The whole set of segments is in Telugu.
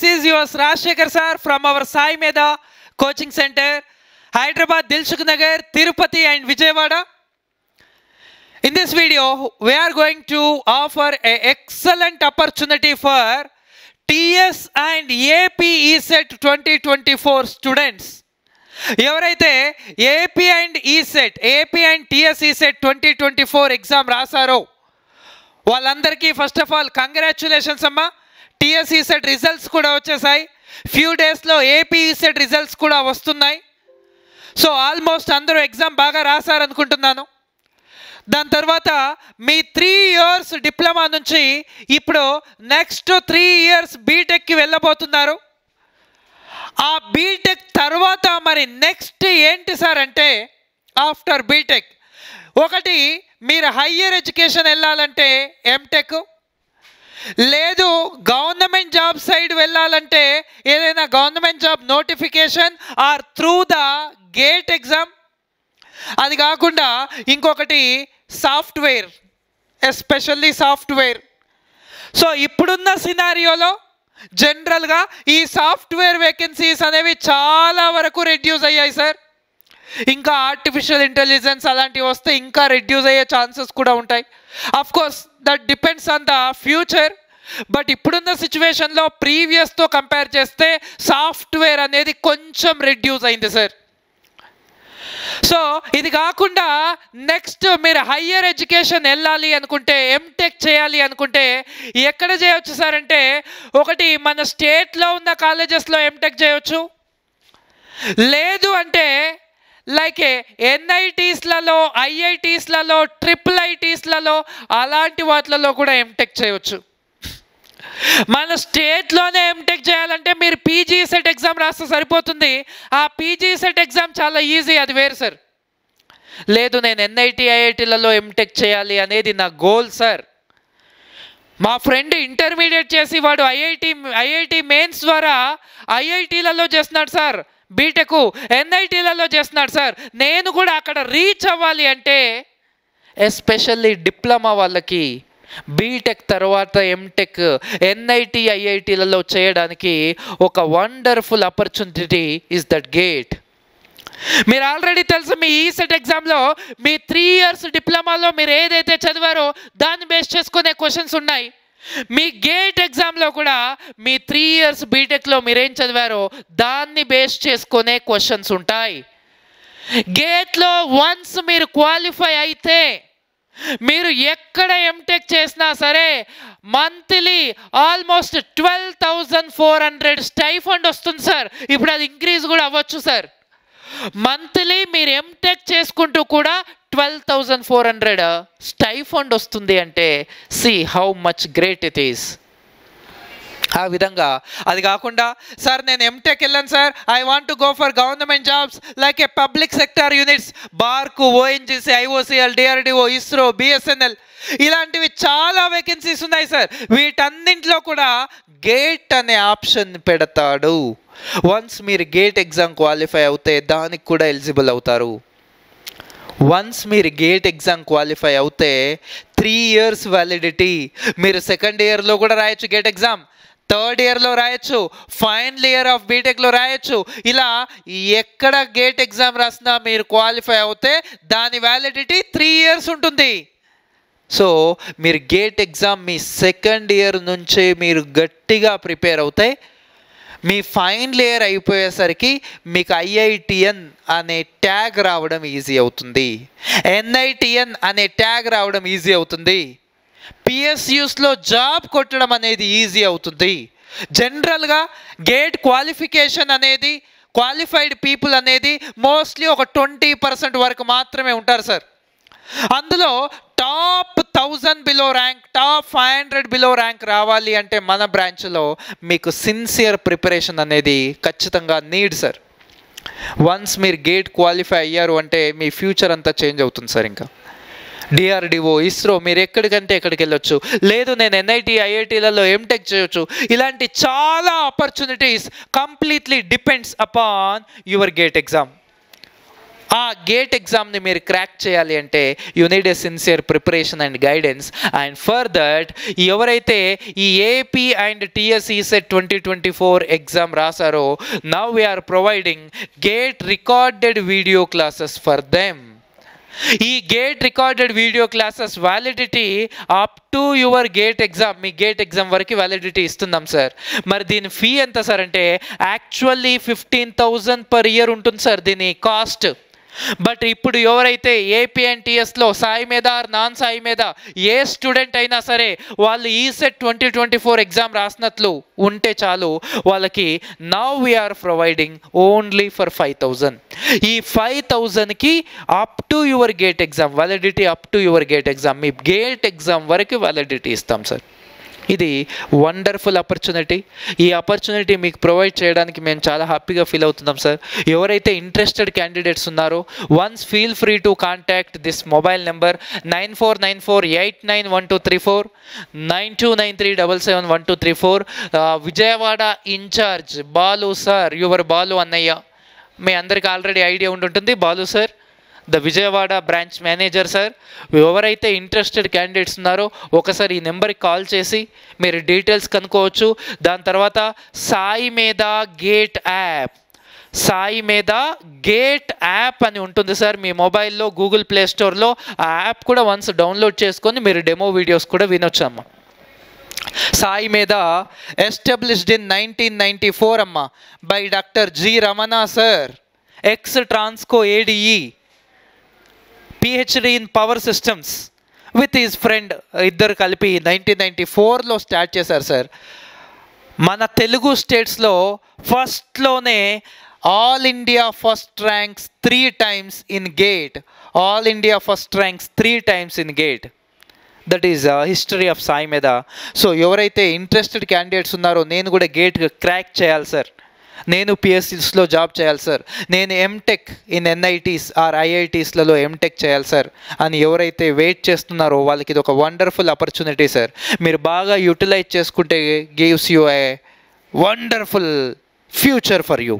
This is yours Rajshekhar sir from our Sai Meda coaching center, Hyderabad, Dilshuk Nagar, Tirupati and Vijayawada. In this video, we are going to offer an excellent opportunity for TS and AP ESET 2024 students. ఎవరైతే AP and ECET AP and TS ECET 2024 exam రాశారో వాళ్ళందరికీ ఫస్ట్ ఆఫ్ ఆల్ కంగ్రాచ్యులేషన్స్ అమ్మా. టిఎస్ ఈసెట్ రిజల్ట్స్ కూడా వచ్చేసాయి. ఫ్యూ డేస్లో ఏపీ ఈసెట్ రిజల్ట్స్ కూడా వస్తున్నాయి. సో ఆల్మోస్ట్ అందరూ ఎగ్జామ్ బాగా రాశారనుకుంటున్నాను. దాని తర్వాత మీ 3 years డిప్లొమా నుంచి ఇప్పుడు నెక్స్ట్ 3 years బీటెక్కి వెళ్ళబోతున్నారు. ఆ బీటెక్ తర్వాత మరి నెక్స్ట్ ఏంటి సార్ అంటే, ఆఫ్టర్ బీటెక్ ఒకటి మీరు హయ్యర్ ఎడ్యుకేషన్ వెళ్ళాలంటే ఎంటెక్, లేదు గవర్నమెంట్ జాబ్ సైడ్ వెళ్ళాలంటే ఏదైనా government job notification or through the gate exam. అది కాకుండా ఇంకొకటి సాఫ్ట్వేర్, ఎస్పెషల్లీ సాఫ్ట్వేర్. సో ఇప్పుడున్న సినారియోలో జనరల్గా ఈ సాఫ్ట్వేర్ వేకెన్సీస్ అనేవి చాలా వరకు రెడ్యూస్ అయ్యాయి సార్. ఇంకా ఆర్టిఫిషియల్ ఇంటెలిజెన్స్ అలాంటివి వస్తే ఇంకా రెడ్యూస్ అయ్యే ఛాన్సెస్ కూడా ఉంటాయి. Of course that depends on the future. But ఇప్పుడున్న సిచ్యువేషన్లో ప్రీవియస్తో కంపేర్ చేస్తే సాఫ్ట్వేర్ అనేది కొంచెం రెడ్యూస్ అయింది సార్. సో ఇది కాకుండా నెక్స్ట్ మీరు హయ్యర్ ఎడ్యుకేషన్ వెళ్ళాలి అనుకుంటే, ఎంటెక్ చేయాలి అనుకుంటే ఎక్కడ చేయవచ్చు సార్ అంటే, ఒకటి మన స్టేట్లో ఉన్న కాలేజెస్లో ఎంటెక్ చేయవచ్చు, లేదు అంటే లైక్ ఎన్ఐటీస్లలో, ఐఐటీస్లలో, ట్రిపుల్ ఐటీస్లలో అలాంటి వాటిలలో కూడా ఎంటెక్ చేయవచ్చు. మన స్టేట్లోనే ఎంటెక్ చేయాలంటే మీరు పీజీ సెట్ ఎగ్జామ్ రాస్తే సరిపోతుంది. ఆ పీజీ సెట్ ఎగ్జామ్ చాలా ఈజీ, అది వేరు సార్. లేదు నేను ఎన్ఐటి ఐఐటీలలో ఎంటెక్ చేయాలి అనేది నా గోల్ సార్. మా ఫ్రెండ్ ఇంటర్మీడియట్ చేసి వాడు ఐఐటి మెయిన్స్ ద్వారా ఐఐటీలలో చేస్తున్నాడు సార్, బీటెక్ ఎన్ఐటీలలో చేస్తున్నాడు సార్. నేను కూడా అక్కడ రీచ్ అవ్వాలి అంటే ఎస్పెషల్లీ డిప్లొమా వాళ్ళకి బీటెక్ తర్వాత ఎంటెక్ ఎన్ఐటి ఐఐటీలలో చేయడానికి ఒక wonderful opportunity is that gate. మీరు ఆల్రెడీ తెలుసు, మీ ఈసెట్ ఎగ్జామ్లో మీ 3 years డిప్లొమాలో మీరు ఏదైతే చదివారో దాన్ని బేస్ చేసుకునే క్వశ్చన్స్ ఉన్నాయి. మీ గేట్ ఎగ్జామ్లో కూడా మీ 3 years బీటెక్లో మీరేం చదివారో దాన్ని బేస్ చేసుకునే క్వశ్చన్స్ ఉంటాయి. గేట్లో వన్స్ మీరు క్వాలిఫై అయితే మీరు ఎక్కడ ఎంటెక్ చేసినా సరే మంత్లీ ఆల్మోస్ట్ 12,400 స్టైఫండ్ వస్తుంది సార్. ఇప్పుడు అది ఇంక్రీజ్ కూడా అవ్వచ్చు సార్. మంత్లీ మీరు ఎంటెక్ చేసుకుంటూ కూడా 12,400 స్టైఫండ్ వస్తుంది అంటే see how much great it is. ఆ విధంగా అది కాకుండా సార్ నేను ఎంటెక్ వెళ్ళాను sir, I want to go for government jobs like a public sector units, BARC, ONGC, IOCL, DRDO, ISRO, BSNL ఇలాంటివి చాలా వేకెన్సీస్ ఉన్నాయి సార్. వీటన్నింటిలో కూడా గేట్ అనే ఆప్షన్ పెడతాడు. వన్స్ మీరు గేట్ ఎగ్జామ్ క్వాలిఫై అవుతే దానికి కూడా ఎలిజిబుల్ అవుతారు. వన్స్ మీరు గేట్ ఎగ్జామ్ క్వాలిఫై అవుతే 3 years వ్యాలిడిటీ. మీరు సెకండ్ ఇయర్లో కూడా రాయొచ్చు గేట్ ఎగ్జామ్, థర్డ్ ఇయర్లో రాయొచ్చు, ఫైనల్ ఇయర్ ఆఫ్ బీటెక్లో రాయొచ్చు. ఇలా ఎక్కడ గేట్ ఎగ్జామ్ రాసినా మీరు క్వాలిఫై అవుతే దాని వ్యాలిడిటీ 3 years ఉంటుంది. సో మీరు గేట్ ఎగ్జామ్ మీ సెకండ్ ఇయర్ నుంచే మీరు గట్టిగా ప్రిపేర్ అవుతాయి. మీ ఫైనల్ ఇయర్ అయిపోయేసరికి మీకు ఐఐటిఎన్ అనే ట్యాగ్ రావడం ఈజీ అవుతుంది, ఎన్ఐటిఎన్ అనే ట్యాగ్ రావడం ఈజీ అవుతుంది, పిఎస్యూస్లో జాబ్ కొట్టడం అనేది ఈజీ అవుతుంది. జనరల్గా గేట్ క్వాలిఫికేషన్ అనేది, క్వాలిఫైడ్ పీపుల్ అనేది మోస్ట్లీ ఒక 20% వరకు మాత్రమే ఉంటారు సార్. అందులో top 1000 below rank, top 500 below rank రావాలి అంటే మన బ్రాంచ్లో మీకు సిన్సియర్ ప్రిపరేషన్ అనేది ఖచ్చితంగా నీడ్ సార్. వన్స్ మీరు గేట్ క్వాలిఫై అయ్యారు అంటే మీ ఫ్యూచర్ అంతా చేంజ్ అవుతుంది సార్. ఇంకా డిఆర్డిఓ, ఇస్రో మీరు ఎక్కడికంటే ఎక్కడికి వెళ్ళొచ్చు, లేదు నేను ఎన్ఐటి ఐఐటీలలో ఎంటెక్ చేయొచ్చు. ఇలాంటి చాలా opportunities completely depends upon your GATE exam. ఆ గేట్ ఎగ్జామ్ని మీరు క్రాక్ చేయాలి అంటే you need a sincere preparation and guidance. And for that ఎవరైతే ఈ AP and TSE CET 2024 exam రాశారో now we are providing GATE recorded video classes for them. ఈ GATE recorded video classes validity up to your GATE exam, మీ గేట్ ఎగ్జామ్ వరకు వ్యాలిడిటీ ఇస్తున్నాం సార్. మరి దీని ఫీ ఎంత సార్ అంటే యాక్చువల్లీ 15,000 per year ఉంటుంది సార్ దీని కాస్ట్. బట్ ఇప్పుడు ఎవరైతే ఏపీ అండ్ టీఎస్లో సాయి మీద ఆర్ నాన్ సాయి మీద ఏ స్టూడెంట్ అయినా సరే వాళ్ళు ఈ సెట్ 2024 ఎగ్జామ్ రాసినట్లు ఉంటే చాలు, వాళ్ళకి now we are providing only for 5,000. ఈ 5,000కి up to your GATE exam validity, up to your GATE exam, మీ గేట్ ఎగ్జామ్ వరకు వ్యాలిడిటీ ఇస్తాం సార్. ఇది వండర్ఫుల్ ఆపర్చునిటీ. ఈ ఆపర్చునిటీ మీకు ప్రొవైడ్ చేయడానికి మేము చాలా హ్యాపీగా ఫీల్ అవుతున్నాం సార్. ఎవరైతే ఇంట్రెస్టెడ్ క్యాండిడేట్స్ ఉన్నారో once feel free to contact this mobile number 9494891234 9293771234. Vijayawada incharge Balu sir, your Balu అన్నయ్య, మీ అందరికీ already idea ఉంటుంటుంది Balu sir, the Vijayawada branch manager sir. ఎవరైతే ఇంట్రెస్టెడ్ క్యాండిడేట్స్ ఉన్నారో ఒకసారి ఈ నెంబర్కి కాల్ చేసి మీరు డీటెయిల్స్ కనుక్కోవచ్చు. దాని తర్వాత సాయి మీద గేట్ యాప్, సాయి మీద గేట్ యాప్ అని ఉంటుంది సార్ మీ మొబైల్లో గూగుల్ ప్లే స్టోర్లో. ఆ యాప్ కూడా వన్స్ డౌన్లోడ్ చేసుకొని మీరు డెమో వీడియోస్ కూడా వినొచ్చమ్మా. సాయి మీద ఎస్టాబ్లిష్డ్ ఇన్ 1994 అమ్మా by doctor G Ramana sir, X Transco ADE, PhD in power systems with his friend. ఇద్దరు కలిపి 1994లో స్టార్ట్ చేశారు సార్. మన తెలుగు స్టేట్స్లో ఫస్ట్లోనే all India first ranks 3 times in GATE, all India first ranks 3 times in GATE. That is history of Sai Medha. So ఎవరైతే ఇంట్రెస్టెడ్ క్యాండిడేట్స్ ఉన్నారో నేను కూడా గేట్ క్రాక్ చేయాలి సార్, నేను పిఎస్సిస్లో జాబ్ చేయాలి సార్, నేను ఎంటెక్ ఇన్ ఎన్ఐటీస్ ఆర్ ఐఐటీస్లలో ఎంటెక్ చేయాలి సార్ అని ఎవరైతే వెయిట్ చేస్తున్నారో వాళ్ళకి ఇది ఒక వండర్ఫుల్ ఆపర్చునిటీ సార్. మీరు బాగా యూటిలైజ్ చేసుకుంటే gives you a wonderful future for you.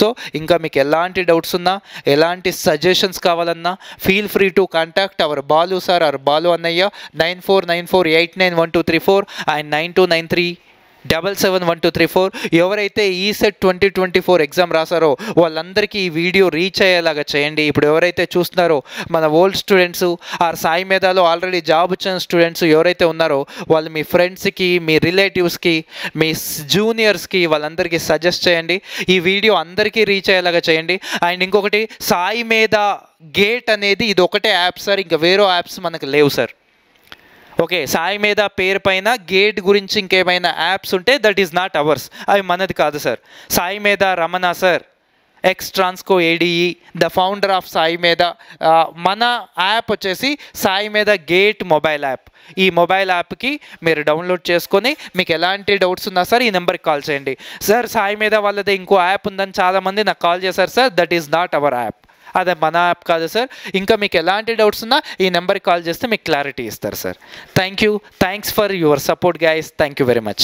So ఇంకా మీకు ఎలాంటి డౌట్స్ ఉన్నా, ఎలాంటి సజెషన్స్ కావాలన్నా feel free to contact our Balu sir or Balu అన్నయ్య 9494891234 అండ్ 9293771234. ఎవరైతే ఈ సెట్ 2024 ఎగ్జామ్ రాసారో వాళ్ళందరికీ ఈ వీడియో రీచ్ అయ్యేలాగా చేయండి. ఇప్పుడు ఎవరైతే చూస్తున్నారో మన ఓల్డ్ స్టూడెంట్స్ ఆర్ సాయి మేధాలో ఆల్రెడీ జాబ్ వచ్చిన స్టూడెంట్స్ ఎవరైతే ఉన్నారో వాళ్ళు మీ ఫ్రెండ్స్కి, మీ రిలేటివ్స్కి, మీ జూనియర్స్కి వాళ్ళందరికీ సజెస్ట్ చేయండి. ఈ వీడియో అందరికీ రీచ్ అయ్యేలాగా చేయండి. అండ్ ఇంకొకటి సాయి మేధా గేట్ అనేది ఇది ఒకటే యాప్ సార్, ఇంకా వేరే యాప్స్ మనకు లేవు సార్. ఓకే, సాయి మీద పేరు పైన గేట్ గురించి ఇంకేమైనా యాప్స్ ఉంటే దట్ ఈస్ నాట్ అవర్స్, అవి మనది కాదు సార్. సాయి మీద Ramana sir, X Transco ADE, the founder of Sai మీద. మన యాప్ వచ్చేసి సాయి మీద గేట్ మొబైల్ యాప్. ఈ మొబైల్ యాప్కి మీరు డౌన్లోడ్ చేసుకొని మీకు ఎలాంటి డౌట్స్ ఉన్నా సార్ ఈ నెంబర్కి కాల్ చేయండి. సార్ సాయి మీద వాళ్ళదే ఇంకో యాప్ ఉందని చాలామంది నాకు కాల్ చేశారు sir, that is not our app, అదే మన యాప్ కాదు సార్. ఇంకా మీకు ఎలాంటి డౌట్స్ ఉన్నా ఈ నెంబర్కి కాల్ చేస్తే మీకు క్లారిటీ ఇస్తారు sir. Thank you, thanks for your support guys, thank you very much.